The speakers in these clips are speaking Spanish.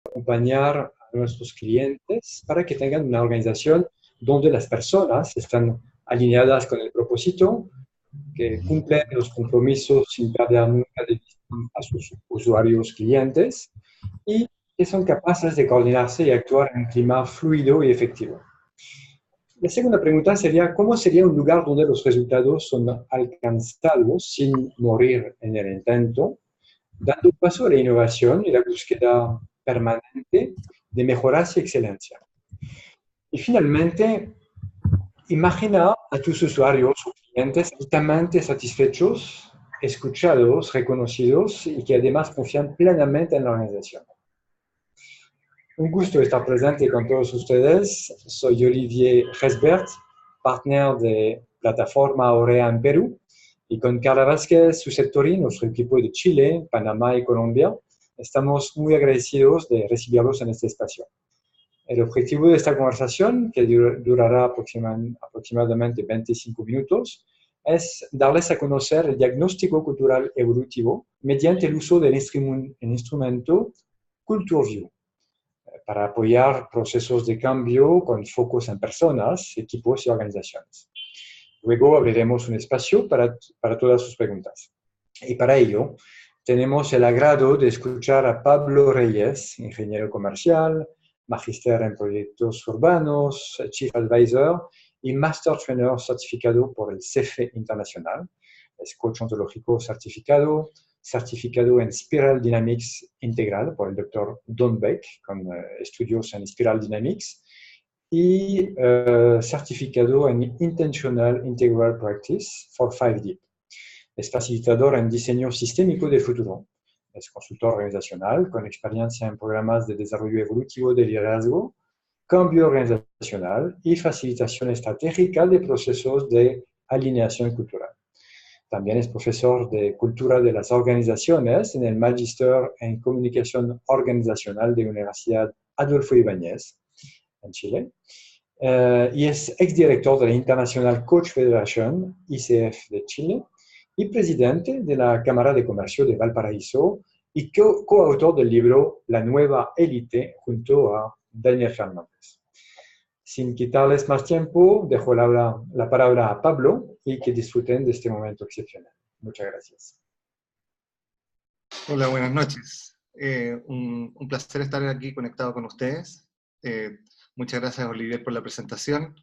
acompañar a nuestros clientes para que tengan una organización donde las personas están alineadas con el propósito, que cumplen los compromisos sin perder nunca de vista a sus usuarios clientes y que son capaces de coordinarse y actuar en un clima fluido y efectivo. La segunda pregunta sería, ¿cómo sería un lugar donde los resultados son alcanzados sin morir en el intento, dando paso a la innovación y la búsqueda permanente de mejoras y excelencia? Y finalmente, imagina a tus usuarios o clientes altamente satisfechos, escuchados, reconocidos y que además confían plenamente en la organización. Un gusto estar presente con todos ustedes. Soy Olivier Resbert, partner de Plataforma Aurea en Perú, y con Carla Vázquez, su sectorí, nuestro equipo de Chile, Panamá y Colombia. Estamos muy agradecidos de recibirlos en este espacio. El objetivo de esta conversación, que durará aproximadamente 25 minutos, es darles a conocer el diagnóstico cultural evolutivo mediante el uso del instrumento CultureView para apoyar procesos de cambio con focos en personas, equipos y organizaciones. Luego abriremos un espacio para todas sus preguntas. Y para ello, tenemos el agrado de escuchar a Pablo Reyes, ingeniero comercial, magíster en proyectos urbanos, Chief Advisor y Master Trainer certificado por el CEFE Internacional, es coach ontológico certificado, certificado en Spiral Dynamics Integral por el Dr. Don Beck, con estudios en Spiral Dynamics, y certificado en Intentional Integral Practice for 5D. Es facilitador en diseño sistémico de futuro. Es consultor organizacional con experiencia en programas de desarrollo evolutivo de liderazgo, cambio organizacional y facilitación estratégica de procesos de alineación cultural. También es profesor de Cultura de las Organizaciones en el Magister en Comunicación Organizacional de la Universidad Adolfo Ibáñez, en Chile. Y es exdirector de la International Coach Federation, ICF de Chile, y presidente de la Cámara de Comercio de Valparaíso y coautor del libro La Nueva Élite junto a Daniel Fernández. Sin quitarles más tiempo, dejo la palabra a Pablo y que disfruten de este momento excepcional. Muchas gracias. Hola, buenas noches. Un placer estar aquí conectado con ustedes. Muchas gracias, Olivier, por la presentación.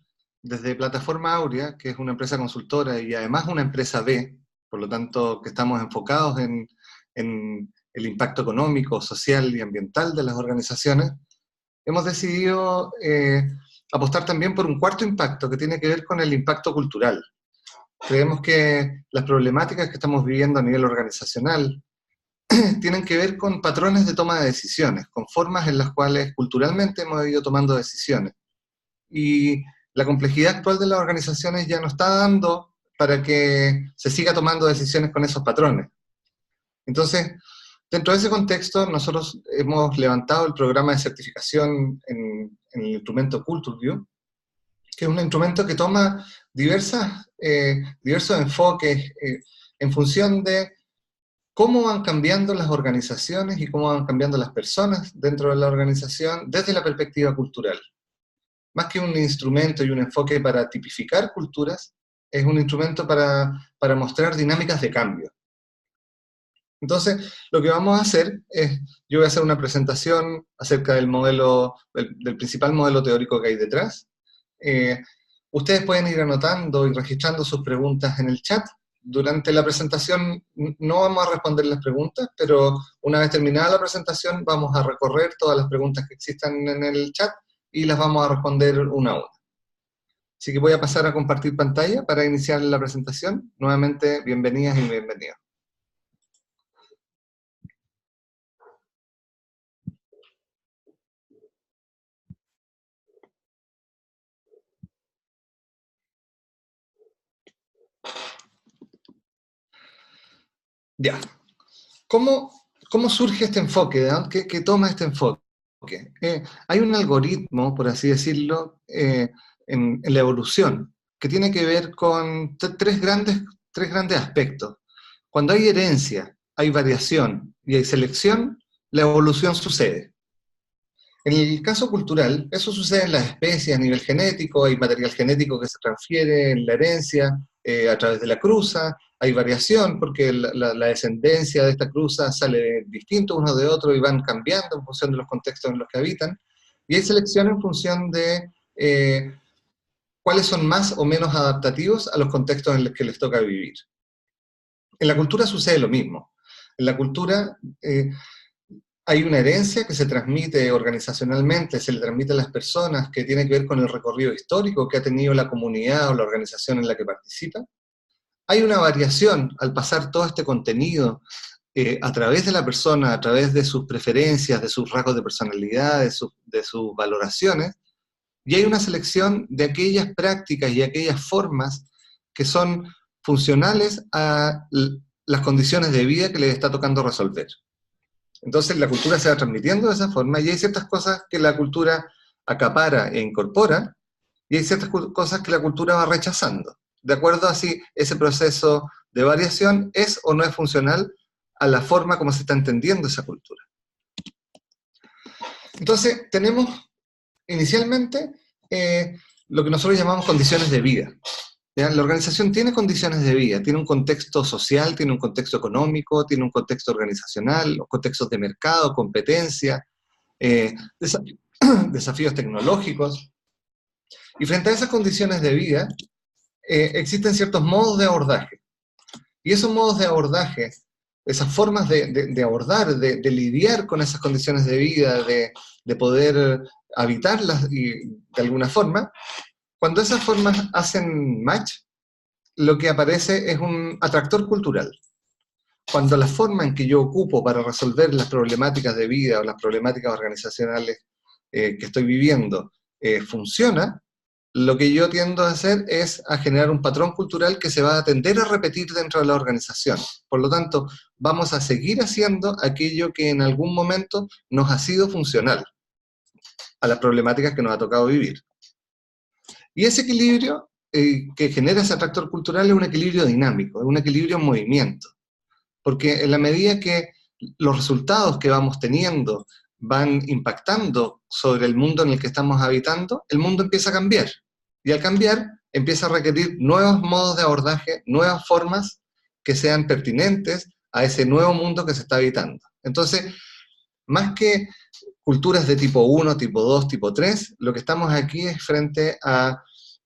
Desde Plataforma Aurea, que es una empresa consultora y además una empresa B, por lo tanto que estamos enfocados en el impacto económico, social y ambiental de las organizaciones, hemos decidido apostar también por un cuarto impacto que tiene que ver con el impacto cultural. Creemos que las problemáticas que estamos viviendo a nivel organizacional tienen que ver con patrones de toma de decisiones, con formas en las cuales culturalmente hemos ido tomando decisiones. Y la complejidad actual de las organizaciones ya no está dando para que se siga tomando decisiones con esos patrones. Entonces, dentro de ese contexto, nosotros hemos levantado el programa de certificación en el instrumento CultureView, que es un instrumento que toma diversos enfoques en función de cómo van cambiando las organizaciones y cómo van cambiando las personas dentro de la organización desde la perspectiva cultural. Más que un instrumento y un enfoque para tipificar culturas, es un instrumento para mostrar dinámicas de cambio. Entonces, lo que vamos a hacer es, yo voy a hacer una presentación acerca del modelo, del principal modelo teórico que hay detrás. Ustedes pueden ir anotando y registrando sus preguntas en el chat. Durante la presentación no vamos a responder las preguntas, pero una vez terminada la presentación vamos a recorrer todas las preguntas que existan en el chat y las vamos a responder una a una. Así que voy a pasar a compartir pantalla para iniciar la presentación. Nuevamente, bienvenidas y bienvenidos. Ya. ¿Cómo surge este enfoque? ¿De dónde qué toma este enfoque? Hay un algoritmo, por así decirlo, en la evolución, que tiene que ver con tres grandes aspectos. Cuando hay herencia, hay variación y hay selección, la evolución sucede. En el caso cultural, eso sucede en las especies a nivel genético, hay material genético que se transfiere en la herencia a través de la cruza, hay variación porque la descendencia de esta cruza sale distinto uno de otro y van cambiando en función de los contextos en los que habitan, y hay selección en función de cuáles son más o menos adaptativos a los contextos en los que les toca vivir. En la cultura sucede lo mismo. En la cultura hay una herencia que se transmite organizacionalmente, se le transmite a las personas, que tiene que ver con el recorrido histórico que ha tenido la comunidad o la organización en la que participa. Hay una variación al pasar todo este contenido a través de la persona, a través de sus preferencias, de sus rasgos de personalidad, de sus valoraciones, y hay una selección de aquellas prácticas y aquellas formas que son funcionales a las condiciones de vida que les está tocando resolver. Entonces la cultura se va transmitiendo de esa forma y hay ciertas cosas que la cultura acapara e incorpora y hay ciertas cosas que la cultura va rechazando. De acuerdo a si ese proceso de variación es o no es funcional a la forma como se está entendiendo esa cultura. Entonces tenemos inicialmente lo que nosotros llamamos condiciones de vida. ¿Ya? La organización tiene condiciones de vida, tiene un contexto social, tiene un contexto económico, tiene un contexto organizacional, los contextos de mercado, competencia, desafíos tecnológicos. Y frente a esas condiciones de vida, existen ciertos modos de abordaje. Y esos modos de abordaje, esas formas de abordar, de lidiar con esas condiciones de vida, de poder habitarlas y, de alguna forma, cuando esas formas hacen match, lo que aparece es un atractor cultural. Cuando la forma en que yo ocupo para resolver las problemáticas de vida o las problemáticas organizacionales que estoy viviendo funciona, lo que yo tiendo a hacer es a generar un patrón cultural que se va a tender a repetir dentro de la organización. Por lo tanto, vamos a seguir haciendo aquello que en algún momento nos ha sido funcional a las problemáticas que nos ha tocado vivir. Y ese equilibrio que genera ese atractor cultural es un equilibrio dinámico, es un equilibrio en movimiento. Porque en la medida que los resultados que vamos teniendo van impactando sobre el mundo en el que estamos habitando, el mundo empieza a cambiar. Y al cambiar, empieza a requerir nuevos modos de abordaje, nuevas formas que sean pertinentes a ese nuevo mundo que se está habitando. Entonces, más que culturas de tipo 1, tipo 2, tipo 3, lo que estamos aquí es frente a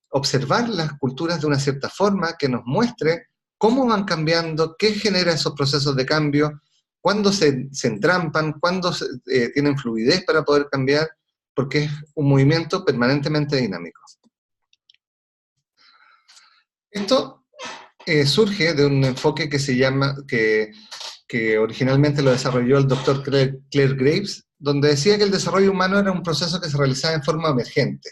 observar las culturas de una cierta forma que nos muestre cómo van cambiando, qué genera esos procesos de cambio, cuándo se entrampan, cuándo tienen fluidez para poder cambiar, porque es un movimiento permanentemente dinámico. Esto surge de un enfoque que se llama, que originalmente lo desarrolló el doctor Clare Graves, donde decía que el desarrollo humano era un proceso que se realizaba en forma emergente,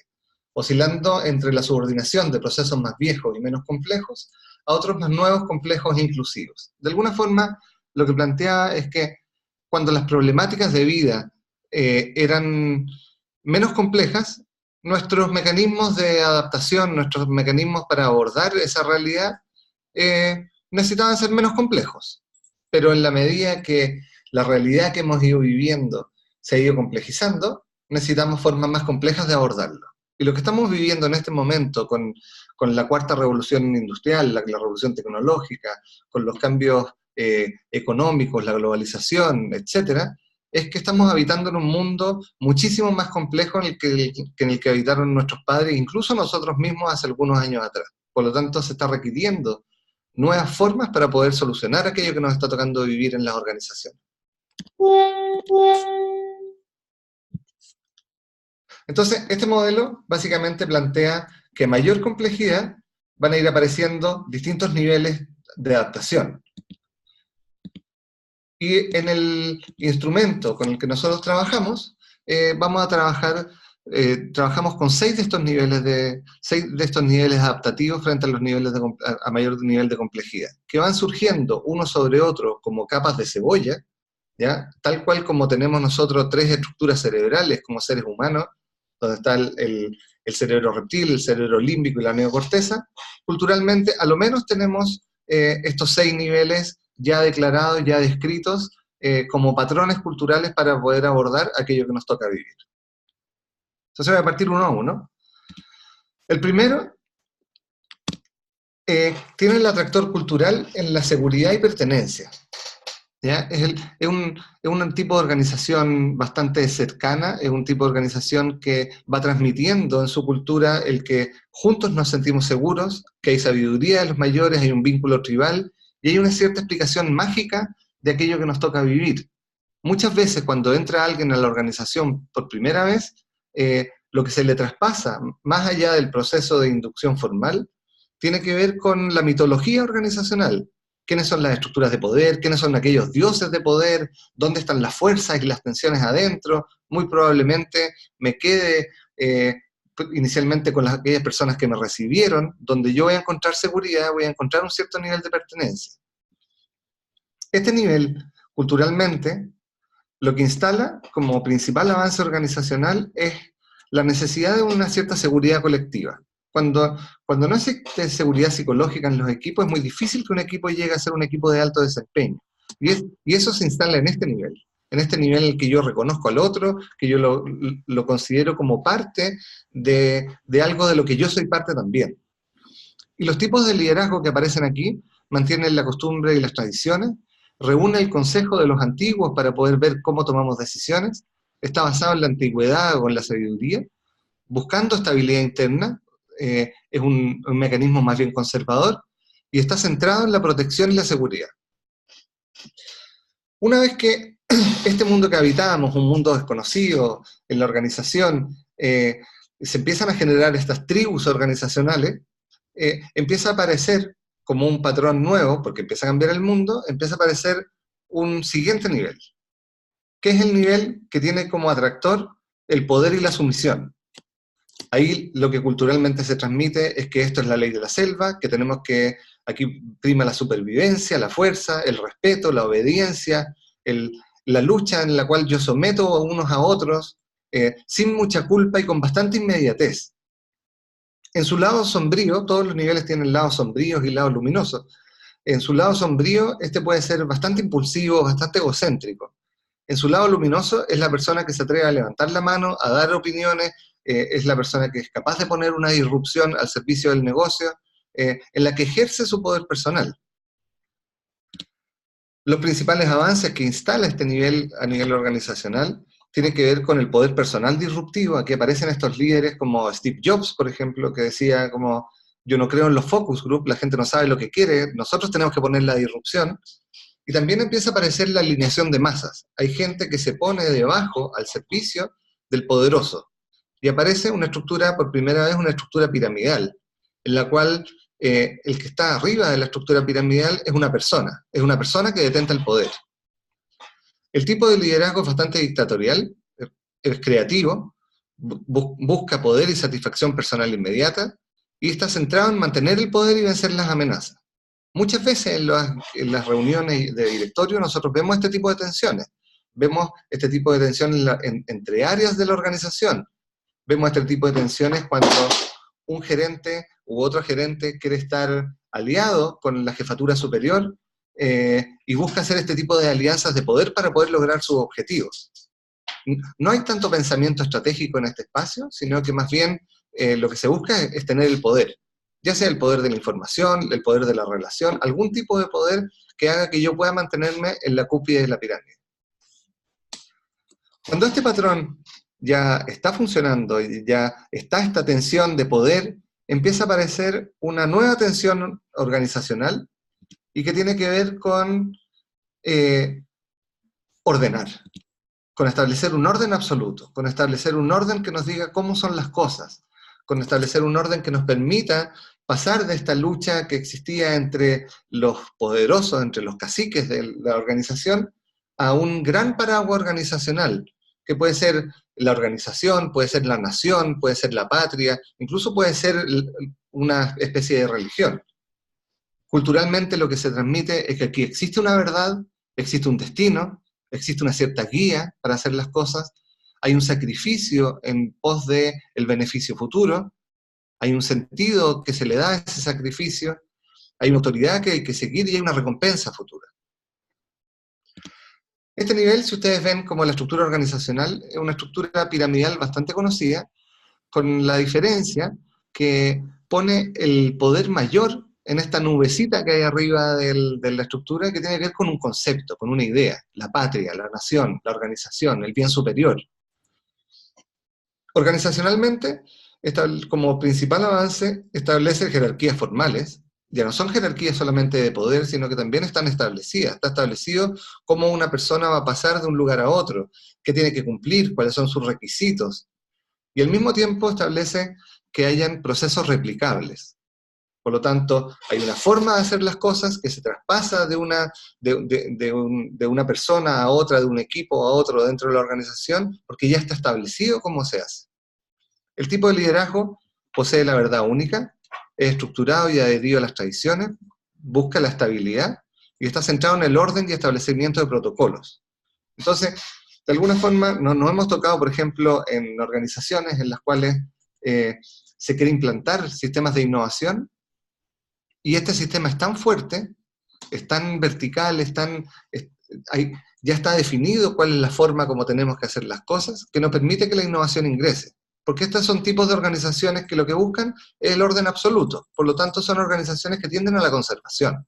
oscilando entre la subordinación de procesos más viejos y menos complejos a otros más nuevos, complejos e inclusivos. De alguna forma, lo que planteaba es que cuando las problemáticas de vida eran menos complejas, nuestros mecanismos de adaptación, nuestros mecanismos para abordar esa realidad, necesitaban ser menos complejos. Pero en la medida que la realidad que hemos ido viviendo se ha ido complejizando, necesitamos formas más complejas de abordarlo. Y lo que estamos viviendo en este momento con la cuarta revolución industrial, la revolución tecnológica, con los cambios económicos, la globalización, etcétera, es que estamos habitando en un mundo muchísimo más complejo en el que habitaron nuestros padres, incluso nosotros mismos hace algunos años atrás. Por lo tanto, se está requiriendo nuevas formas para poder solucionar aquello que nos está tocando vivir en las organizaciones. Entonces, este modelo básicamente plantea que a mayor complejidad van a ir apareciendo distintos niveles de adaptación. Y en el instrumento con el que nosotros trabajamos, vamos a trabajar, trabajamos con 6 de estos niveles adaptativos frente a los niveles a mayor nivel de complejidad, que van surgiendo uno sobre otro como capas de cebolla, ¿ya? Tal cual como tenemos nosotros 3 estructuras cerebrales como seres humanos, donde está el cerebro reptil, el cerebro límbico y la neocorteza. Culturalmente, a lo menos tenemos estos 6 niveles ya declarados, ya descritos, como patrones culturales para poder abordar aquello que nos toca vivir. Entonces voy a partir uno a uno. El primero tiene el atractor cultural en la seguridad y pertenencia. ¿Ya? Es un tipo de organización bastante cercana, es un tipo de organización que va transmitiendo en su cultura el que juntos nos sentimos seguros, que hay sabiduría de los mayores, hay un vínculo tribal y hay una cierta explicación mágica de aquello que nos toca vivir. Muchas veces cuando entra alguien a la organización por primera vez, lo que se le traspasa, más allá del proceso de inducción formal, tiene que ver con la mitología organizacional. ¿Quiénes son las estructuras de poder? ¿Quiénes son aquellos dioses de poder? ¿Dónde están las fuerzas y las tensiones adentro? Muy probablemente me quede inicialmente con aquellas personas que me recibieron, donde yo voy a encontrar seguridad, voy a encontrar un cierto nivel de pertenencia. Este nivel, culturalmente, lo que instala como principal avance organizacional es la necesidad de una cierta seguridad colectiva. Cuando no existe seguridad psicológica en los equipos, es muy difícil que un equipo llegue a ser un equipo de alto desempeño. Y eso se instala en este nivel en el que yo reconozco al otro, que yo lo considero como parte de algo de lo que yo soy parte también. Y los tipos de liderazgo que aparecen aquí mantienen la costumbre y las tradiciones, reúne el consejo de los antiguos para poder ver cómo tomamos decisiones, está basado en la antigüedad o en la sabiduría, buscando estabilidad interna, es un mecanismo más bien conservador, y está centrado en la protección y la seguridad. Una vez que este mundo que habitábamos, un mundo desconocido en la organización, se empiezan a generar estas tribus organizacionales, empieza a aparecer como un patrón nuevo, porque empieza a cambiar el mundo, empieza a aparecer un siguiente nivel, que es el nivel que tiene como atractor el poder y la sumisión. Ahí lo que culturalmente se transmite es que esto es la ley de la selva, que tenemos que, aquí prima la supervivencia, la fuerza, el respeto, la obediencia, la lucha en la cual yo someto a unos a otros, sin mucha culpa y con bastante inmediatez. En su lado sombrío, todos los niveles tienen lados sombríos y lados luminosos. En su lado sombrío, este puede ser bastante impulsivo, bastante egocéntrico. En su lado luminoso es la persona que se atreve a levantar la mano, a dar opiniones, es la persona que es capaz de poner una disrupción al servicio del negocio, en la que ejerce su poder personal. Los principales avances que instala este nivel a nivel organizacional tienen que ver con el poder personal disruptivo. Aquí aparecen estos líderes como Steve Jobs, por ejemplo, que decía como, yo no creo en los focus group, la gente no sabe lo que quiere, nosotros tenemos que poner la disrupción. Y también empieza a aparecer la alineación de masas. Hay gente que se pone debajo al servicio del poderoso. Y aparece una estructura, por primera vez, una estructura piramidal, en la cual el que está arriba de la estructura piramidal es una persona que detenta el poder. El tipo de liderazgo es bastante dictatorial, es creativo, busca poder y satisfacción personal inmediata, y está centrado en mantener el poder y vencer las amenazas. Muchas veces en las reuniones de directorio nosotros vemos este tipo de tensiones. Vemos este tipo de tensiones entre áreas de la organización. Vemos este tipo de tensiones cuando un gerente u otro gerente quiere estar aliado con la jefatura superior y busca hacer este tipo de alianzas de poder para poder lograr sus objetivos. No hay tanto pensamiento estratégico en este espacio, sino que más bien lo que se busca es tener el poder. Ya sea el poder de la información, el poder de la relación, algún tipo de poder que haga que yo pueda mantenerme en la cúspide de la pirámide. Cuando este patrón ya está funcionando y ya está esta tensión de poder, empieza a aparecer una nueva tensión organizacional y que tiene que ver con ordenar, con establecer un orden absoluto, con establecer un orden que nos diga cómo son las cosas, con establecer un orden que nos permita pasar de esta lucha que existía entre los poderosos, entre los caciques de la organización, a un gran paraguas organizacional, que puede ser la organización, puede ser la nación, puede ser la patria, incluso puede ser una especie de religión. Culturalmente lo que se transmite es que aquí existe una verdad, existe un destino, existe una cierta guía para hacer las cosas, hay un sacrificio en pos del beneficio futuro, hay un sentido que se le da a ese sacrificio, hay una autoridad que hay que seguir y hay una recompensa futura. Este nivel, si ustedes ven como la estructura organizacional, es una estructura piramidal bastante conocida, con la diferencia que pone el poder mayor en esta nubecita que hay arriba de la estructura, que tiene que ver con un concepto, con una idea: la patria, la nación, la organización, el bien superior. Organizacionalmente, como principal avance, establece jerarquías formales. Ya no son jerarquías solamente de poder, sino que también están establecidas. Está establecido cómo una persona va a pasar de un lugar a otro, qué tiene que cumplir, cuáles son sus requisitos. Y al mismo tiempo establece que hayan procesos replicables. Por lo tanto, hay una forma de hacer las cosas que se traspasa de una persona a otra, de un equipo a otro dentro de la organización, porque ya está establecido cómo se hace. El tipo de liderazgo posee la verdad única, es estructurado y adherido a las tradiciones, busca la estabilidad y está centrado en el orden y establecimiento de protocolos. Entonces, de alguna forma, nos hemos tocado, por ejemplo, en organizaciones en las cuales se quiere implantar sistemas de innovación, y este sistema es tan fuerte, es tan vertical, ya está definido cuál es la forma como tenemos que hacer las cosas, que no permite que la innovación ingrese. Porque estos son tipos de organizaciones que lo que buscan es el orden absoluto. Por lo tanto, son organizaciones que tienden a la conservación.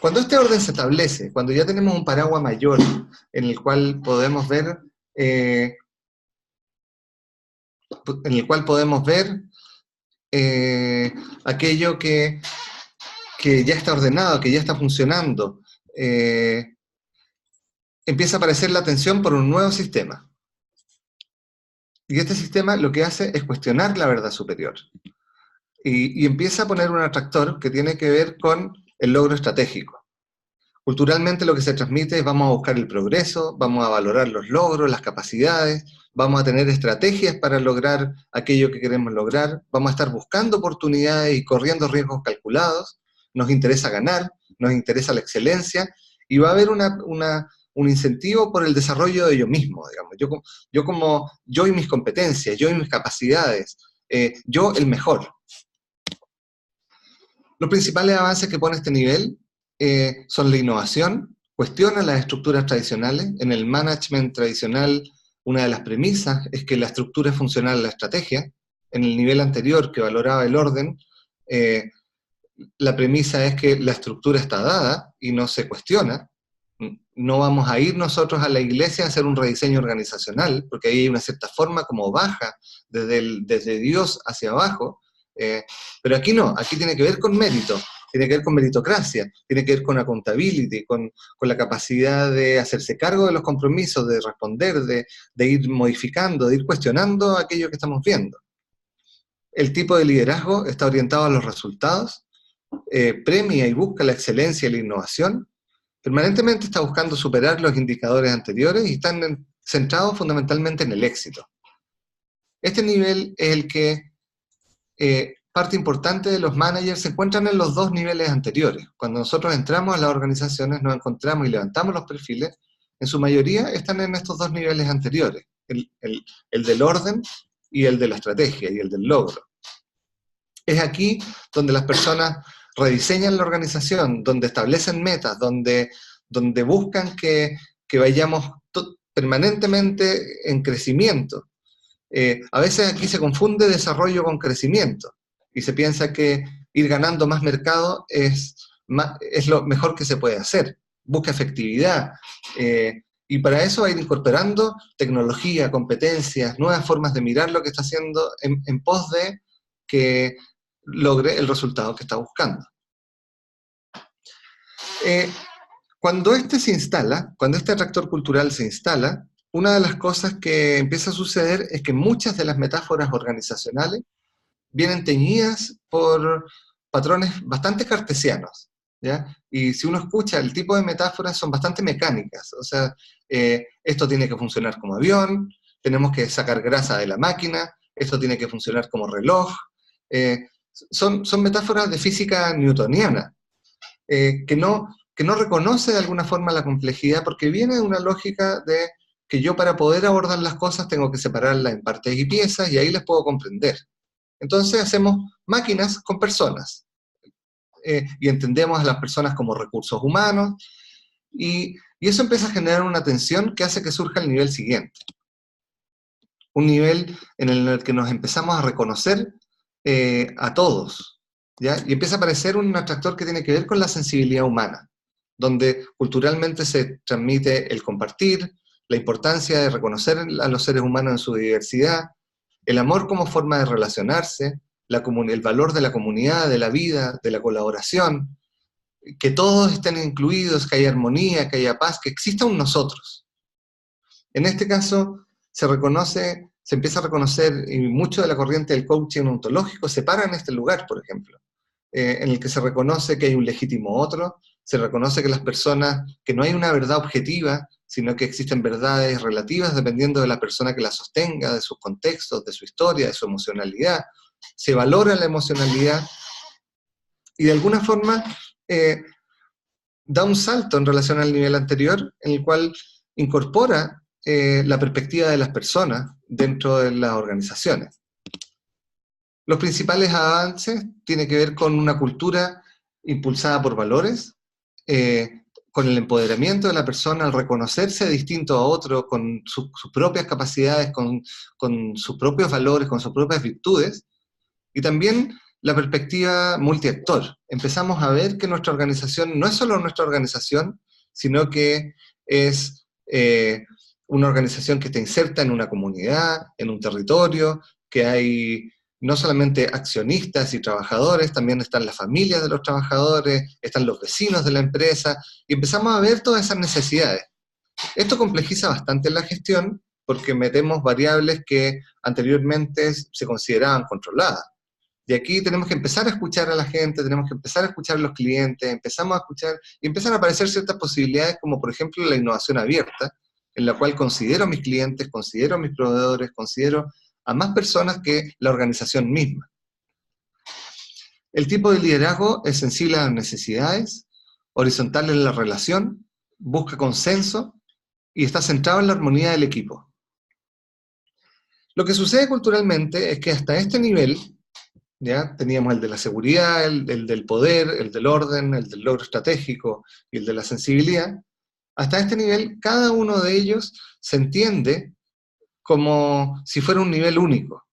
Cuando este orden se establece, cuando ya tenemos un paraguas mayor en el cual podemos ver, aquello que ya está ordenado, que ya está funcionando, empieza a aparecer la atención por un nuevo sistema. Y este sistema lo que hace es cuestionar la verdad superior. Y empieza a poner un atractor que tiene que ver con el logro estratégico. Culturalmente lo que se transmite es: vamos a buscar el progreso, vamos a valorar los logros, las capacidades, vamos a tener estrategias para lograr aquello que queremos lograr, vamos a estar buscando oportunidades y corriendo riesgos calculados, nos interesa ganar, nos interesa la excelencia, y va a haber un incentivo por el desarrollo de ello mismo, digamos. Yo y mis competencias, yo y mis capacidades, yo el mejor. Los principales avances que pone este nivel son la innovación, cuestiona las estructuras tradicionales. En el management tradicional, una de las premisas es que la estructura es funcional a la estrategia. En el nivel anterior, que valoraba el orden, la premisa es que la estructura está dada y no se cuestiona. No vamos a ir nosotros a la iglesia a hacer un rediseño organizacional, porque ahí hay una cierta forma como baja, desde Dios hacia abajo, pero aquí no, aquí tiene que ver con mérito, tiene que ver con meritocracia, tiene que ver con accountability, con la capacidad de hacerse cargo de los compromisos, de responder, de ir modificando, de ir cuestionando aquello que estamos viendo. El tipo de liderazgo está orientado a los resultados, premia y busca la excelencia y la innovación, permanentemente está buscando superar los indicadores anteriores y están centrados fundamentalmente en el éxito. Este nivel es el que parte importante de los managers se encuentran en los dos niveles anteriores. Cuando nosotros entramos a las organizaciones, nos encontramos y levantamos los perfiles, en su mayoría están en estos dos niveles anteriores, el del orden y el de la estrategia y el del logro. Es aquí donde las personas rediseñan la organización, donde establecen metas, donde buscan que vayamos permanentemente en crecimiento. A veces aquí se confunde desarrollo con crecimiento, y se piensa que ir ganando más mercado es lo mejor que se puede hacer. Busca efectividad, y para eso va a ir incorporando tecnología, competencias, nuevas formas de mirar lo que está haciendo en pos de que logre el resultado que está buscando. Cuando este atractor cultural se instala, una de las cosas que empieza a suceder es que muchas de las metáforas organizacionales vienen teñidas por patrones bastante cartesianos, ¿ya? Y si uno escucha, el tipo de metáforas son bastante mecánicas. O sea, esto tiene que funcionar como avión, tenemos que sacar grasa de la máquina, esto tiene que funcionar como reloj. Son metáforas de física newtoniana, que no reconoce de alguna forma la complejidad, porque viene de una lógica de que yo, para poder abordar las cosas, tengo que separarlas en partes y piezas, y ahí las puedo comprender. Entonces hacemos máquinas con personas, y entendemos a las personas como recursos humanos, y eso empieza a generar una tensión que hace que surja el nivel siguiente. un nivel en el que nos empezamos a reconocer a todos, ¿ya? Y empieza a aparecer un atractor que tiene que ver con la sensibilidad humana, donde culturalmente se transmite el compartir, la importancia de reconocer a los seres humanos en su diversidad, el amor como forma de relacionarse, el valor de la comunidad, de la vida, de la colaboración, que todos estén incluidos, que haya armonía, que haya paz, que exista un nosotros. En este caso se empieza a reconocer, y mucho de la corriente del coaching ontológico se para en este lugar, por ejemplo, en el que se reconoce que hay un legítimo otro, se reconoce que las personas, que no hay una verdad objetiva, sino que existen verdades relativas dependiendo de la persona que la sostenga, de sus contextos, de su historia, de su emocionalidad. Se valora la emocionalidad y de alguna forma da un salto en relación al nivel anterior, en el cual incorpora la perspectiva de las personas dentro de las organizaciones. Los principales avances tienen que ver con una cultura impulsada por valores, con el empoderamiento de la persona, al reconocerse distinto a otro, con sus propias capacidades, con sus propios valores, con sus propias virtudes, y también la perspectiva multiactor. Empezamos a ver que nuestra organización no es solo nuestra organización, sino que es una organización que está inserta en una comunidad, en un territorio, que hay no solamente accionistas y trabajadores, también están las familias de los trabajadores, están los vecinos de la empresa, y empezamos a ver todas esas necesidades. Esto complejiza bastante la gestión porque metemos variables que anteriormente se consideraban controladas. Y aquí tenemos que empezar a escuchar a la gente, tenemos que empezar a escuchar a los clientes, empezamos a escuchar y empiezan a aparecer ciertas posibilidades como por ejemplo la innovación abierta, en la cual considero a mis clientes, considero a mis proveedores, considero a más personas que la organización misma. El tipo de liderazgo es sensible a las necesidades, horizontal en la relación, busca consenso y está centrado en la armonía del equipo. Lo que sucede culturalmente es que hasta este nivel, ¿ya? Teníamos el de la seguridad, el del poder, el del orden, el del logro estratégico y el de la sensibilidad. Hasta este nivel, cada uno de ellos se entiende como si fuera un nivel único,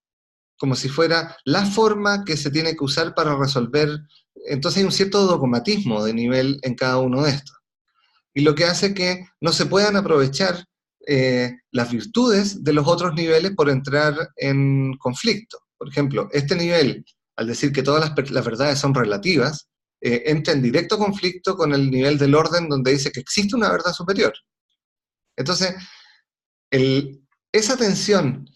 como si fuera la forma que se tiene que usar para resolver. Entonces hay un cierto dogmatismo de nivel en cada uno de estos. Y lo que hace que no se puedan aprovechar las virtudes de los otros niveles por entrar en conflicto. Por ejemplo, este nivel, al decir que todas las verdades son relativas, entra en directo conflicto con el nivel del orden donde dice que existe una verdad superior. Entonces, esa tensión,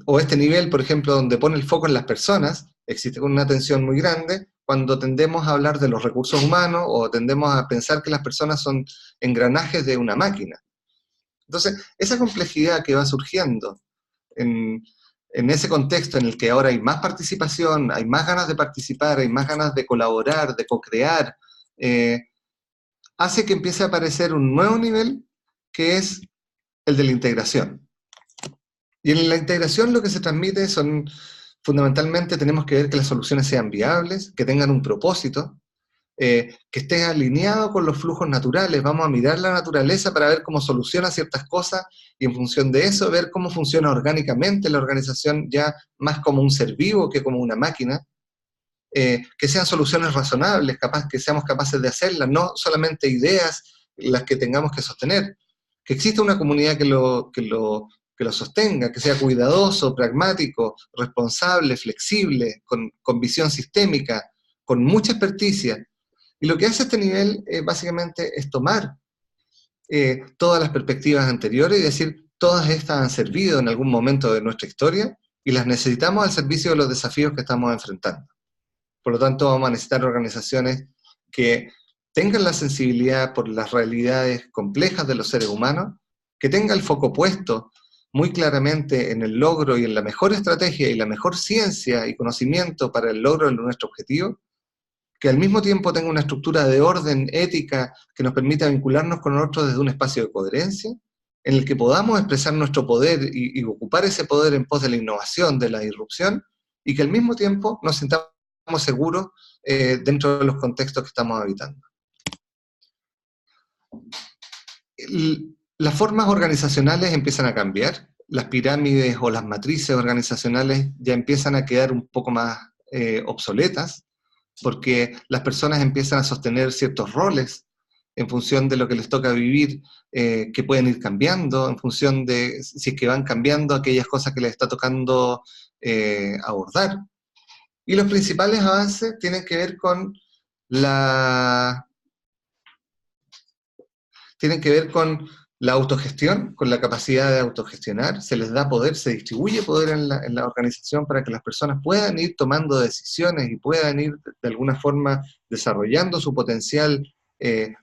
o este nivel, por ejemplo, donde pone el foco en las personas, existe una tensión muy grande cuando tendemos a hablar de los recursos humanos o tendemos a pensar que las personas son engranajes de una máquina. Entonces, esa complejidad que va surgiendo en ese contexto en el que ahora hay más participación, hay más ganas de participar, hay más ganas de colaborar, de co-crear, hace que empiece a aparecer un nuevo nivel que es el de la integración. Y en la integración lo que se transmite son, fundamentalmente, tenemos que ver que las soluciones sean viables, que tengan un propósito, que esté alineado con los flujos naturales. Vamos a mirar la naturaleza para ver cómo soluciona ciertas cosas y en función de eso ver cómo funciona orgánicamente la organización, ya más como un ser vivo que como una máquina. Que sean soluciones razonables, que seamos capaces de hacerlas, no solamente ideas las que tengamos que sostener. Que exista una comunidad que lo sostenga, que sea cuidadoso, pragmático, responsable, flexible, con visión sistémica, con mucha experticia. Y lo que hace este nivel básicamente es tomar todas las perspectivas anteriores y decir, todas estas han servido en algún momento de nuestra historia y las necesitamos al servicio de los desafíos que estamos enfrentando. Por lo tanto, vamos a necesitar organizaciones que tengan la sensibilidad por las realidades complejas de los seres humanos, que tenga el foco puesto muy claramente en el logro y en la mejor estrategia y la mejor ciencia y conocimiento para el logro de nuestro objetivo, que al mismo tiempo tenga una estructura de orden ética que nos permita vincularnos con otros desde un espacio de coherencia, en el que podamos expresar nuestro poder y ocupar ese poder en pos de la innovación, de la disrupción, y que al mismo tiempo nos sintamos seguros dentro de los contextos que estamos habitando. Las formas organizacionales empiezan a cambiar. las pirámides o las matrices organizacionales ya empiezan a quedar un poco más obsoletas, porque las personas empiezan a sostener ciertos roles en función de lo que les toca vivir, que pueden ir cambiando, en función de si es que van cambiando aquellas cosas que les está tocando abordar. Y los principales avances tienen que ver con la autogestión, con la capacidad de autogestionar. Se les da poder, se distribuye poder en la organización para que las personas puedan ir tomando decisiones y puedan ir de alguna forma desarrollando su potencial,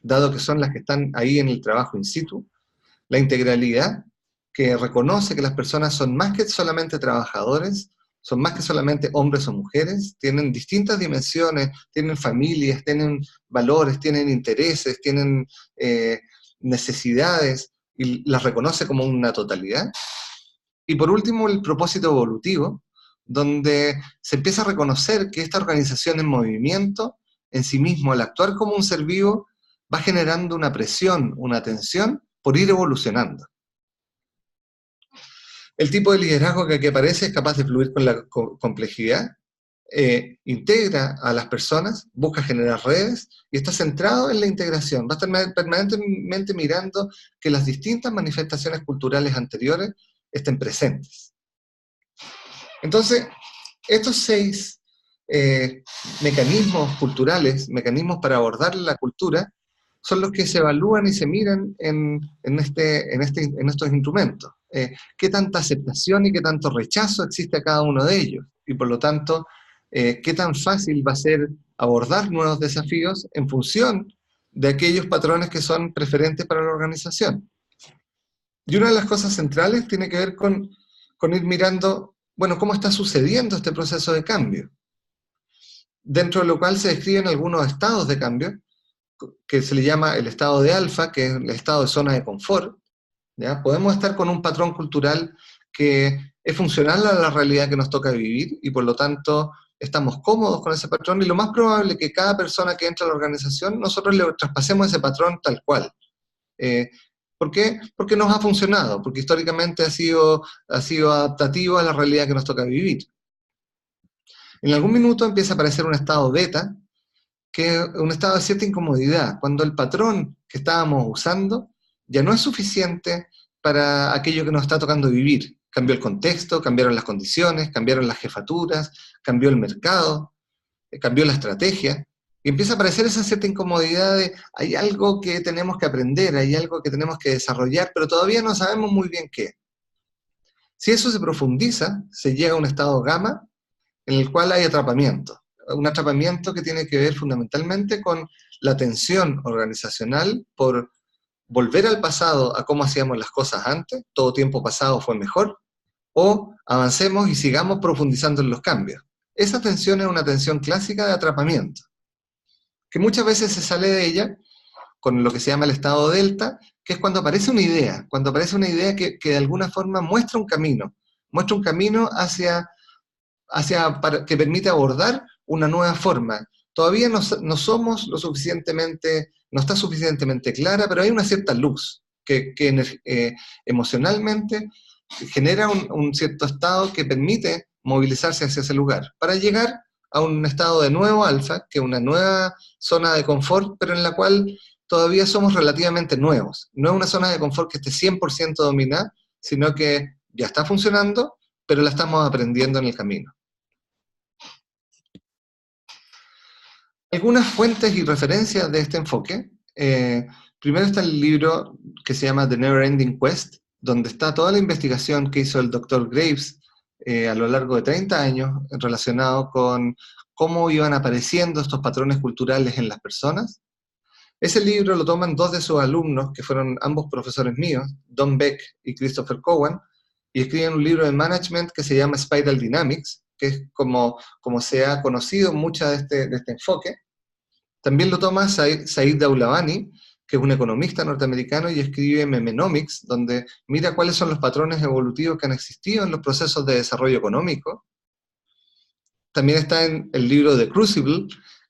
dado que son las que están ahí en el trabajo in situ. La integralidad, que reconoce que las personas son más que solamente trabajadores, son más que solamente hombres o mujeres, tienen distintas dimensiones, tienen familias, tienen valores, tienen intereses, tienen necesidades, y las reconoce como una totalidad. Y por último, el propósito evolutivo, donde se empieza a reconocer que esta organización en movimiento, en sí mismo, al actuar como un ser vivo, va generando una presión, una tensión por ir evolucionando. El tipo de liderazgo que aquí aparece es capaz de fluir con la complejidad, integra a las personas, busca generar redes y está centrado en la integración. Va a estar permanentemente mirando que las distintas manifestaciones culturales anteriores estén presentes. Entonces, estos 6 mecanismos culturales, mecanismos para abordar la cultura, son los que se evalúan y se miran en estos instrumentos. ¿Qué tanta aceptación y qué tanto rechazo existe a cada uno de ellos? Y por lo tanto, qué tan fácil va a ser abordar nuevos desafíos en función de aquellos patrones que son preferentes para la organización. Y una de las cosas centrales tiene que ver con ir mirando, bueno, cómo está sucediendo este proceso de cambio, dentro de lo cual se describen algunos estados de cambio, que se le llama el estado de alfa, que es el estado de zona de confort. ¿Ya? Podemos estar con un patrón cultural que es funcional a la realidad que nos toca vivir, y por lo tanto estamos cómodos con ese patrón, y lo más probable es que cada persona que entra a la organización, nosotros le traspasemos ese patrón tal cual. ¿Por qué? Porque nos ha funcionado, porque históricamente ha sido adaptativo a la realidad que nos toca vivir. En algún minuto empieza a aparecer un estado beta, que es un estado de cierta incomodidad, cuando el patrón que estábamos usando ya no es suficiente para aquello que nos está tocando vivir. Cambió el contexto, cambiaron las condiciones, cambiaron las jefaturas, cambió el mercado, cambió la estrategia, y empieza a aparecer esa cierta incomodidad de hay algo que tenemos que aprender, hay algo que tenemos que desarrollar, pero todavía no sabemos muy bien qué. Si eso se profundiza, se llega a un estado gamma en el cual hay atrapamiento. Un atrapamiento que tiene que ver fundamentalmente con la tensión organizacional por volver al pasado, a cómo hacíamos las cosas antes, todo tiempo pasado fue mejor, o avancemos y sigamos profundizando en los cambios. Esa tensión es una tensión clásica de atrapamiento, que muchas veces se sale de ella con lo que se llama el estado delta, que es cuando aparece una idea que de alguna forma muestra un camino que permite abordar una nueva forma. Todavía no somos no está suficientemente clara, pero hay una cierta luz que emocionalmente genera un cierto estado que permite movilizarse hacia ese lugar, para llegar a un estado de nuevo alfa, que es una nueva zona de confort, pero en la cual todavía somos relativamente nuevos. No es una zona de confort que esté 100% dominada, sino que ya está funcionando, pero la estamos aprendiendo en el camino. Algunas fuentes y referencias de este enfoque. Primero está el libro que se llama The Never Ending Quest, donde está toda la investigación que hizo el Dr. Graves a lo largo de 30 años relacionado con cómo iban apareciendo estos patrones culturales en las personas. Ese libro lo toman 2 de sus alumnos, que fueron ambos profesores míos, Don Beck y Christopher Cowan, y escriben un libro de management que se llama Spiral Dynamics, que es como se ha conocido mucho de este enfoque. También lo toma Said Daulabani, que es un economista norteamericano, y escribe Memenomics, donde mira cuáles son los patrones evolutivos que han existido en los procesos de desarrollo económico. También está en el libro de Crucible,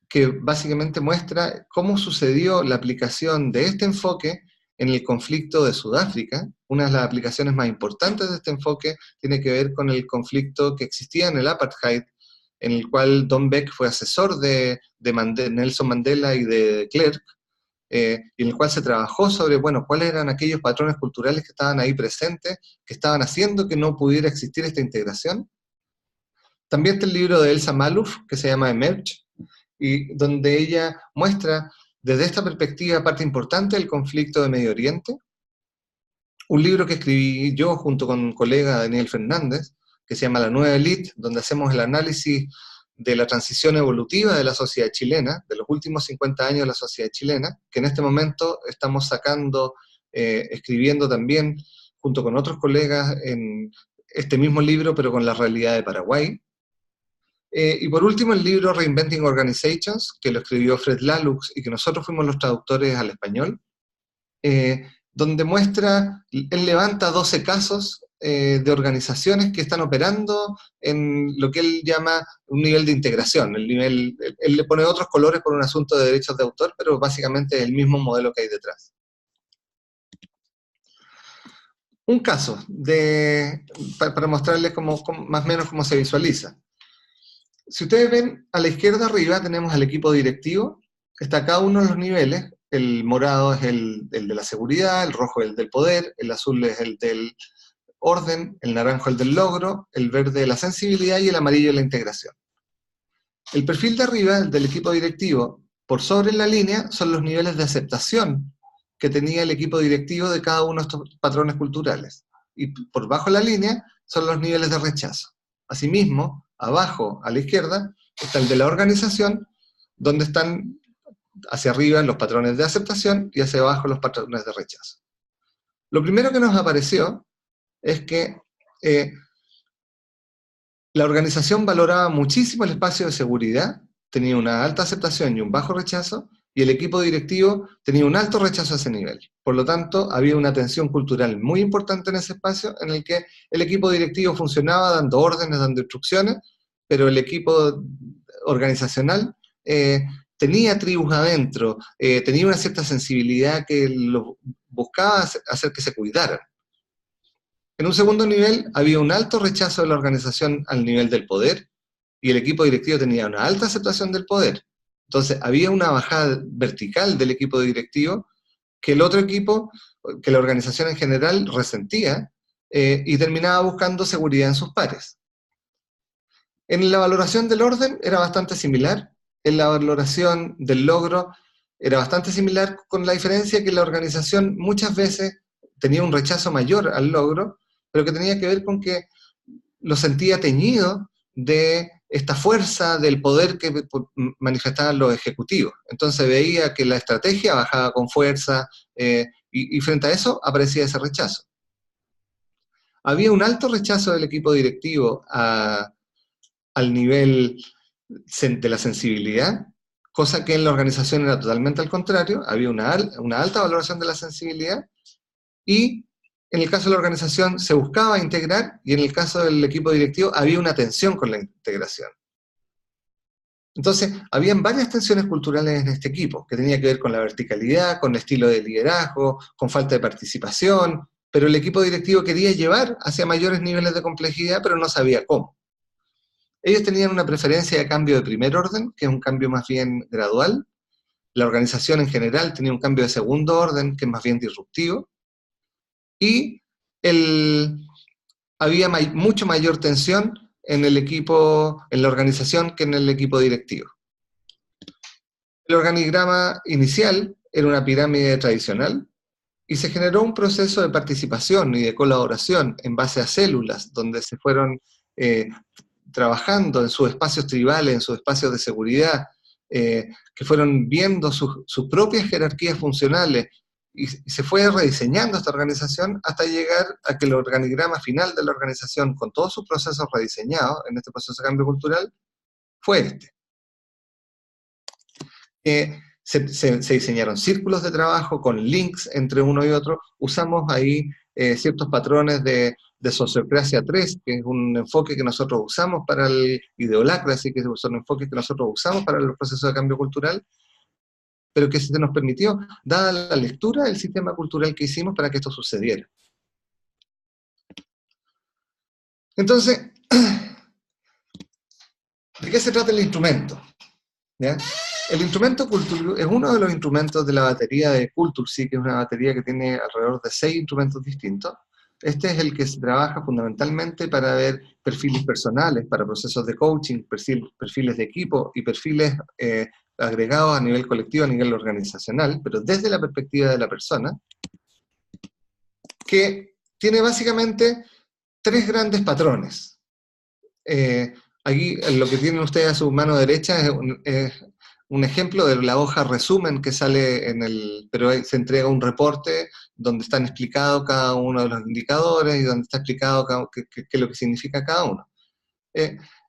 que básicamente muestra cómo sucedió la aplicación de este enfoque en el conflicto de Sudáfrica. Una de las aplicaciones más importantes de este enfoque tiene que ver con el conflicto que existía en el apartheid, en el cual Don Beck fue asesor de Nelson Mandela y de Klerk, y en el cual se trabajó sobre, bueno, cuáles eran aquellos patrones culturales que estaban ahí presentes, que estaban haciendo que no pudiera existir esta integración. También está el libro de Elsa Malouf, que se llama Emerge, y donde ella muestra desde esta perspectiva parte importante del conflicto de Medio Oriente. Un libro que escribí yo junto con un colega, Daniel Fernández, que se llama La Nueva Elite, donde hacemos el análisis de la transición evolutiva de la sociedad chilena, de los últimos 50 años de la sociedad chilena, que en este momento estamos sacando, escribiendo también, junto con otros colegas, en este mismo libro, pero con la realidad de Paraguay. Y por último, el libro Reinventing Organizations, que lo escribió Fred Lalux y que nosotros fuimos los traductores al español, donde muestra, él levanta 12 casos de organizaciones que están operando en lo que él llama un nivel de integración. Él le pone otros colores por un asunto de derechos de autor, pero básicamente es el mismo modelo que hay detrás. Un caso, para mostrarles más o menos cómo se visualiza. Si ustedes ven, a la izquierda arriba tenemos al equipo directivo, que está cada uno de los niveles. El morado es el de la seguridad, el rojo es el del poder, el azul es el del orden, el naranjo el del logro, el verde la sensibilidad y el amarillo la integración. El perfil de arriba, el del equipo directivo, por sobre la línea, son los niveles de aceptación que tenía el equipo directivo de cada uno de estos patrones culturales. Y por bajo la línea son los niveles de rechazo. Asimismo, abajo a la izquierda está el de la organización, donde están hacia arriba los patrones de aceptación y hacia abajo los patrones de rechazo. Lo primero que nos apareció es que la organización valoraba muchísimo el espacio de seguridad, tenía una alta aceptación y un bajo rechazo, y el equipo directivo tenía un alto rechazo a ese nivel. Por lo tanto, había una tensión cultural muy importante en ese espacio, en el que el equipo directivo funcionaba dando órdenes, dando instrucciones, pero el equipo organizacional tenía tribus adentro, tenía una cierta sensibilidad que buscaba hacer que se cuidaran. En un segundo nivel, había un alto rechazo de la organización al nivel del poder, y el equipo directivo tenía una alta aceptación del poder. Entonces, había una bajada vertical del equipo directivo que el otro equipo, que la organización en general, resentía, y terminaba buscando seguridad en sus pares. En la valoración del orden era bastante similar, en la valoración del logro era bastante similar, con la diferencia que la organización muchas veces tenía un rechazo mayor al logro, pero que tenía que ver con que lo sentía teñido de esta fuerza del poder que manifestaban los ejecutivos. Entonces veía que la estrategia bajaba con fuerza, y frente a eso aparecía ese rechazo. Había un alto rechazo del equipo directivo al nivel de la sensibilidad, cosa que en la organización era totalmente al contrario. Había una alta valoración de la sensibilidad, y en el caso de la organización se buscaba integrar, y en el caso del equipo directivo había una tensión con la integración. Entonces, habían varias tensiones culturales en este equipo, que tenía que ver con la verticalidad, con el estilo de liderazgo, con falta de participación, pero el equipo directivo quería llevar hacia mayores niveles de complejidad, pero no sabía cómo. Ellos tenían una preferencia de cambio de primer orden, que es un cambio más bien gradual. La organización en general tenía un cambio de segundo orden, que es más bien disruptivo. Y había mucho mayor tensión en el equipo, en la organización, que en el equipo directivo. El organigrama inicial era una pirámide tradicional, y se generó un proceso de participación y de colaboración en base a células, donde se fueron trabajando en sus espacios tribales, en sus espacios de seguridad, que fueron viendo sus propias jerarquías funcionales, y se fue rediseñando esta organización hasta llegar a que el organigrama final de la organización, con todos sus procesos rediseñados en este proceso de cambio cultural, fue este. Se diseñaron círculos de trabajo con links entre uno y otro. Usamos ahí ciertos patrones de Sociocracia 3, que es un enfoque que nosotros usamos para y de Holacracy, que son enfoques que nosotros usamos para los procesos de cambio cultural. pero que se nos permitió, dada la lectura del sistema cultural que hicimos para que esto sucediera. Entonces, ¿de qué se trata el instrumento? ¿Ya? El instrumento Culture es uno de los instrumentos de la batería de Culture, que es una batería que tiene alrededor de 6 instrumentos distintos. Este es el que se trabaja fundamentalmente para ver perfiles personales, para procesos de coaching, perfiles de equipo y perfiles agregados a nivel colectivo, a nivel organizacional, pero desde la perspectiva de la persona, que tiene básicamente 3 grandes patrones. Aquí lo que tienen ustedes a su mano derecha es un ejemplo de la hoja resumen que sale pero se entrega un reporte donde están explicados cada uno de los indicadores y donde está explicado qué es lo que significa cada uno.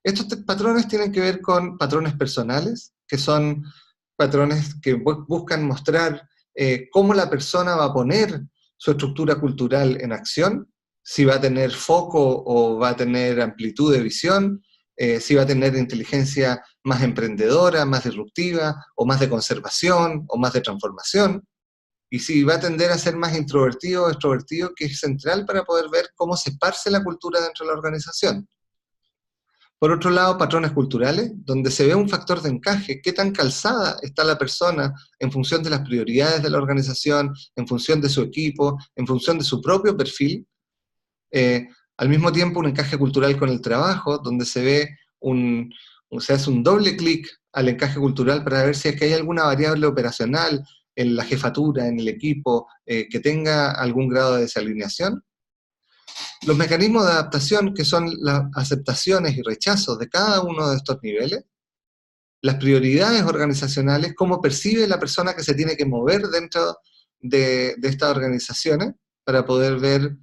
Estos patrones tienen que ver con patrones personales, que son patrones que buscan mostrar cómo la persona va a poner su estructura cultural en acción, si va a tener foco o va a tener amplitud de visión, si va a tener inteligencia más emprendedora, más disruptiva, o más de conservación, o más de transformación, y si va a tender a ser más introvertido o extrovertido, que es central para poder ver cómo se esparce la cultura dentro de la organización. Por otro lado, patrones culturales, donde se ve un factor de encaje, qué tan calzada está la persona en función de las prioridades de la organización, en función de su equipo, en función de su propio perfil. Al mismo tiempo, un encaje cultural con el trabajo, donde se ve se hace un doble clic al encaje cultural para ver si es que hay alguna variable operacional en la jefatura, en el equipo, que tenga algún grado de desalineación. Los mecanismos de adaptación, que son las aceptaciones y rechazos de cada uno de estos niveles, las prioridades organizacionales, cómo percibe la persona que se tiene que mover dentro de estas organizaciones para poder ver,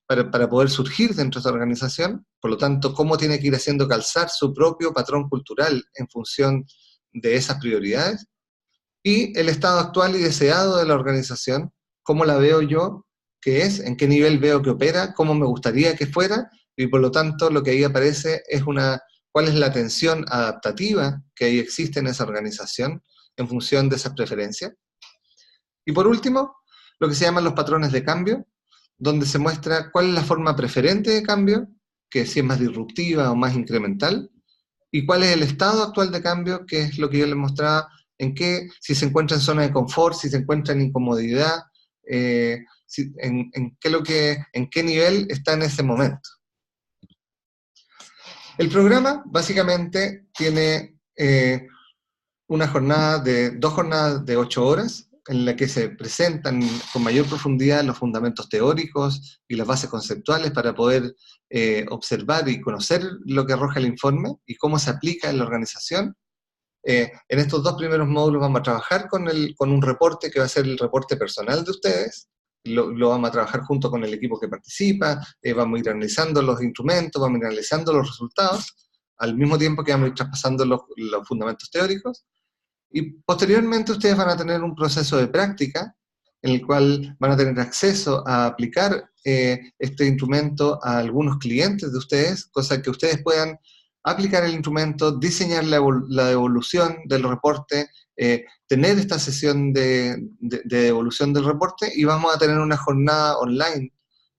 para poder surgir dentro de esta organización, por lo tanto, cómo tiene que ir haciendo calzar su propio patrón cultural en función de esas prioridades, y el estado actual y deseado de la organización, cómo la veo yo, qué es, en qué nivel veo que opera, cómo me gustaría que fuera, y por lo tanto lo que ahí aparece es cuál es la tensión adaptativa que ahí existe en esa organización en función de esas preferencias. Y por último, lo que se llaman los patrones de cambio, donde se muestra cuál es la forma preferente de cambio, que si es más disruptiva o más incremental, y cuál es el estado actual de cambio, que es lo que yo les mostraba, si se encuentra en zona de confort, si se encuentra en incomodidad, en qué nivel está en ese momento. El programa básicamente tiene dos jornadas de 8 horas, en la que se presentan con mayor profundidad los fundamentos teóricos y las bases conceptuales para poder observar y conocer lo que arroja el informe y cómo se aplica en la organización. En estos 2 primeros módulos vamos a trabajar con un reporte que va a ser el reporte personal de ustedes. Lo vamos a trabajar junto con el equipo que participa, vamos a ir analizando los instrumentos, vamos a ir analizando los resultados, al mismo tiempo que vamos a ir traspasando los fundamentos teóricos. Y posteriormente ustedes van a tener un proceso de práctica en el cual van a tener acceso a aplicar este instrumento a algunos clientes de ustedes, cosa que ustedes puedan aplicar el instrumento, diseñar la devolución del reporte, tener esta sesión de devolución del reporte, y vamos a tener una jornada online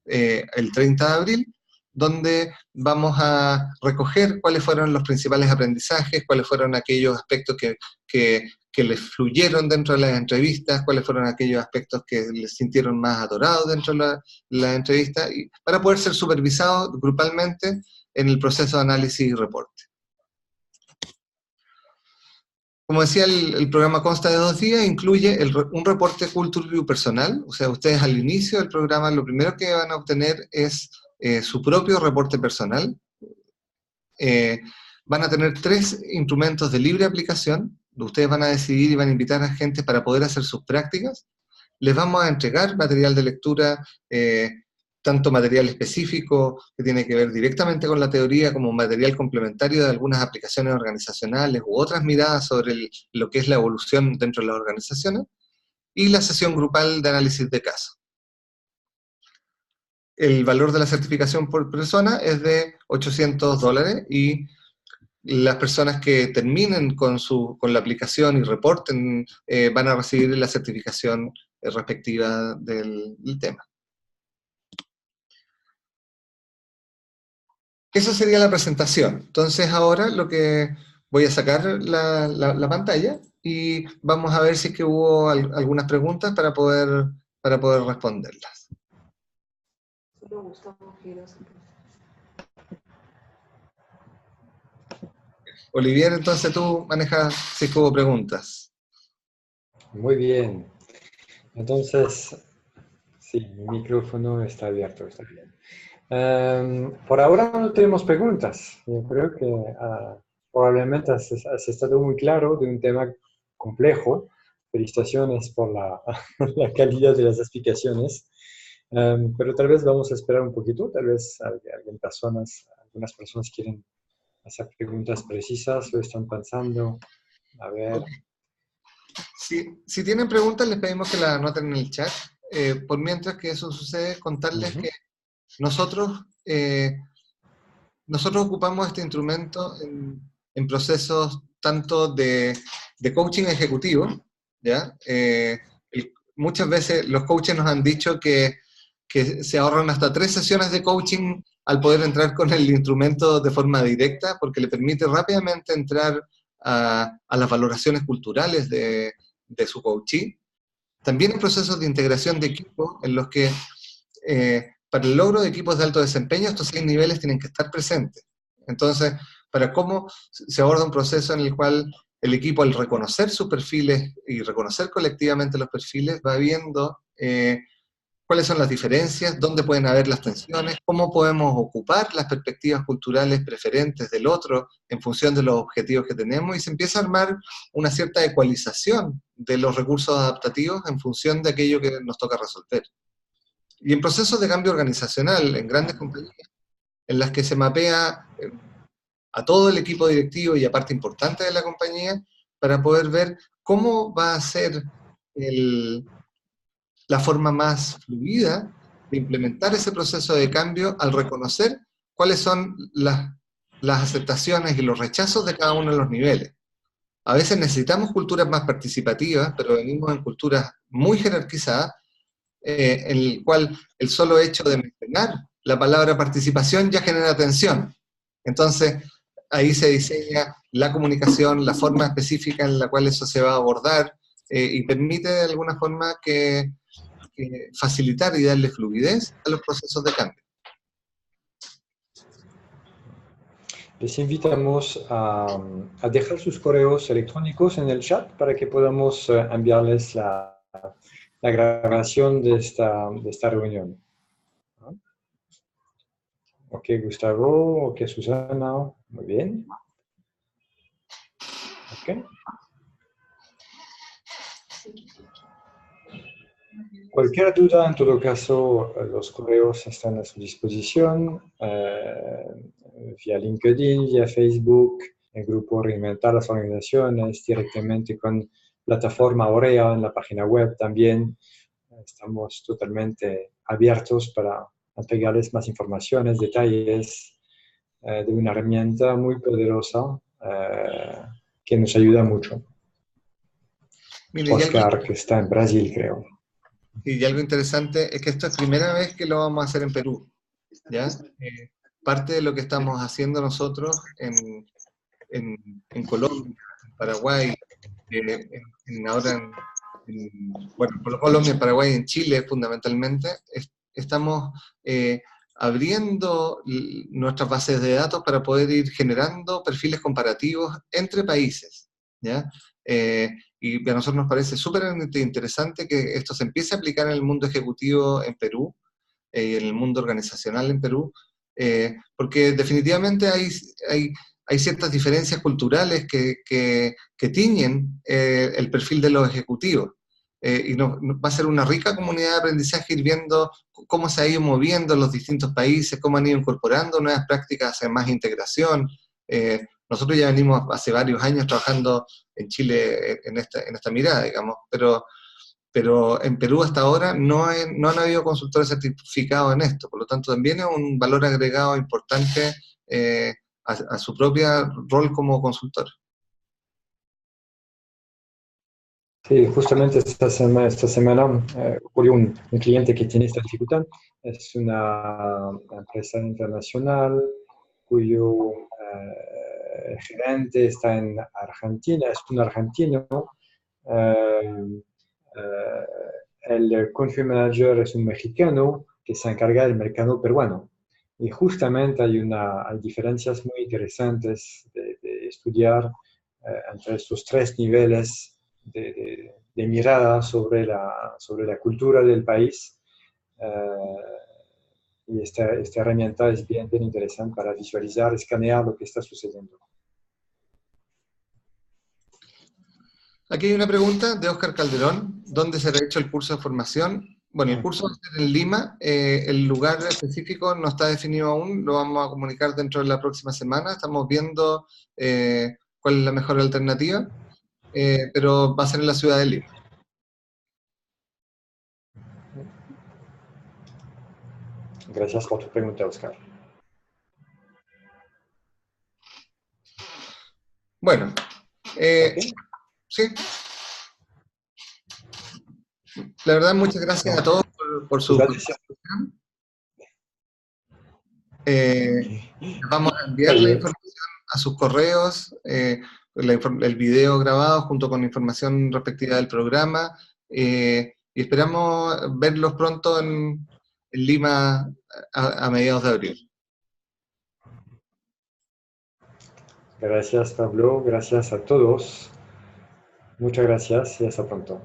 el 30 de abril, donde vamos a recoger cuáles fueron los principales aprendizajes, cuáles fueron aquellos aspectos que les fluyeron dentro de las entrevistas, cuáles fueron aquellos aspectos que les sintieron más atorados dentro de la entrevista, y para poder ser supervisados grupalmente en el proceso de análisis y reporte. Como decía, el programa consta de 2 días, incluye un reporte Culture View personal, o sea, ustedes al inicio del programa lo primero que van a obtener es su propio reporte personal. Van a tener 3 instrumentos de libre aplicación, ustedes van a decidir y van a invitar a gente para poder hacer sus prácticas. Les vamos a entregar material de lectura, tanto material específico que tiene que ver directamente con la teoría, como material complementario de algunas aplicaciones organizacionales u otras miradas sobre lo que es la evolución dentro de las organizaciones, y la sesión grupal de análisis de caso. El valor de la certificación por persona es de $800 y las personas que terminen con la aplicación y reporten van a recibir la certificación respectiva del tema. Eso sería la presentación. Entonces ahora lo que voy a sacar la pantalla y vamos a ver si es que hubo algunas preguntas para poder responderlas. Olivier, entonces tú manejas si es que hubo preguntas. Muy bien. Entonces, sí, mi micrófono está abierto, está bien. Por ahora no tenemos preguntas. Yo creo que probablemente has estado muy claro de un tema complejo. Felicitaciones por la, la calidad de las explicaciones. Pero tal vez vamos a esperar un poquito. Tal vez algunas personas quieren hacer preguntas precisas o están pensando. A ver. Si tienen preguntas, les pedimos que las anoten en el chat. Por mientras que eso sucede, contarles que nosotros ocupamos este instrumento en procesos tanto de coaching ejecutivo, ¿ya? Muchas veces los coaches nos han dicho que se ahorran hasta 3 sesiones de coaching al poder entrar con el instrumento de forma directa, porque le permite rápidamente entrar a las valoraciones culturales de su coachee. También en procesos de integración de equipo en los que para el logro de equipos de alto desempeño, estos 6 niveles tienen que estar presentes. Entonces, para cómo se aborda un proceso en el cual el equipo, al reconocer sus perfiles y reconocer colectivamente los perfiles, va viendo cuáles son las diferencias, dónde pueden haber las tensiones, cómo podemos ocupar las perspectivas culturales preferentes del otro en función de los objetivos que tenemos, y se empieza a armar una cierta ecualización de los recursos adaptativos en función de aquello que nos toca resolver. Y en procesos de cambio organizacional, en grandes compañías, en las que se mapea a todo el equipo directivo y a parte importante de la compañía, para poder ver cómo va a ser la forma más fluida de implementar ese proceso de cambio al reconocer cuáles son las aceptaciones y los rechazos de cada uno de los niveles. A veces necesitamos culturas más participativas, pero venimos en culturas muy jerarquizadas, en el cual el solo hecho de mencionar la palabra participación ya genera tensión. Entonces, ahí se diseña la comunicación, la forma específica en la cual eso se va a abordar, y permite de alguna forma que facilitar y darle fluidez a los procesos de cambio. Les invitamos a dejar sus correos electrónicos en el chat para que podamos enviarles la grabación de esta reunión. Ok, Gustavo, ok, Susana, muy bien. Ok. Cualquier duda, en todo caso, los correos están a su disposición vía LinkedIn, vía Facebook, el grupo Reinventar las Organizaciones, directamente con plataforma Aurea en la página web también. Estamos totalmente abiertos para entregarles más informaciones, detalles de una herramienta muy poderosa que nos ayuda mucho. Mire, Oscar, que está en Brasil, creo. Y algo interesante es que esta es la primera vez que lo vamos a hacer en Perú, ¿ya? Parte de lo que estamos haciendo nosotros en Colombia, en Paraguay, por Colombia, en Paraguay y en Chile fundamentalmente, estamos abriendo nuestras bases de datos para poder ir generando perfiles comparativos entre países, ¿ya? Y a nosotros nos parece súper interesante que esto se empiece a aplicar en el mundo ejecutivo en Perú, y en el mundo organizacional en Perú, porque definitivamente hay ciertas diferencias culturales que tiñen el perfil de los ejecutivos. Y va a ser una rica comunidad de aprendizaje ir viendo cómo se ha ido moviendo los distintos países, cómo han ido incorporando nuevas prácticas hacia más integración. Nosotros ya venimos hace varios años trabajando en Chile en esta mirada, digamos, pero en Perú hasta ahora no han habido consultores certificados en esto, por lo tanto también es un valor agregado importante a su propia rol como consultor. Sí, justamente esta semana ocurrió un cliente que tiene esta dificultad. Es una empresa internacional cuyo gerente está en Argentina, es un argentino. eh, eh, el country manager es un mexicano que se encarga del mercado peruano. Y justamente hay diferencias muy interesantes de estudiar entre estos tres niveles de mirada sobre la cultura del país. Y esta herramienta es bien interesante para visualizar, escanear lo que está sucediendo. Aquí hay una pregunta de Óscar Calderón. ¿Dónde será hecho el curso de formación? Bueno, el curso va a ser en Lima. El lugar específico no está definido aún. Lo vamos a comunicar dentro de la próxima semana. Estamos viendo cuál es la mejor alternativa, pero va a ser en la ciudad de Lima. Gracias por tu pregunta, Oscar. Bueno, Okay. sí. La verdad, muchas gracias a todos por su participación. Vamos a enviar la información a sus correos, el video grabado junto con la información respectiva del programa, y esperamos verlos pronto en Lima a mediados de abril. Gracias, Pablo. Gracias a todos. Muchas gracias y hasta pronto.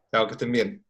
Chao, que estén bien.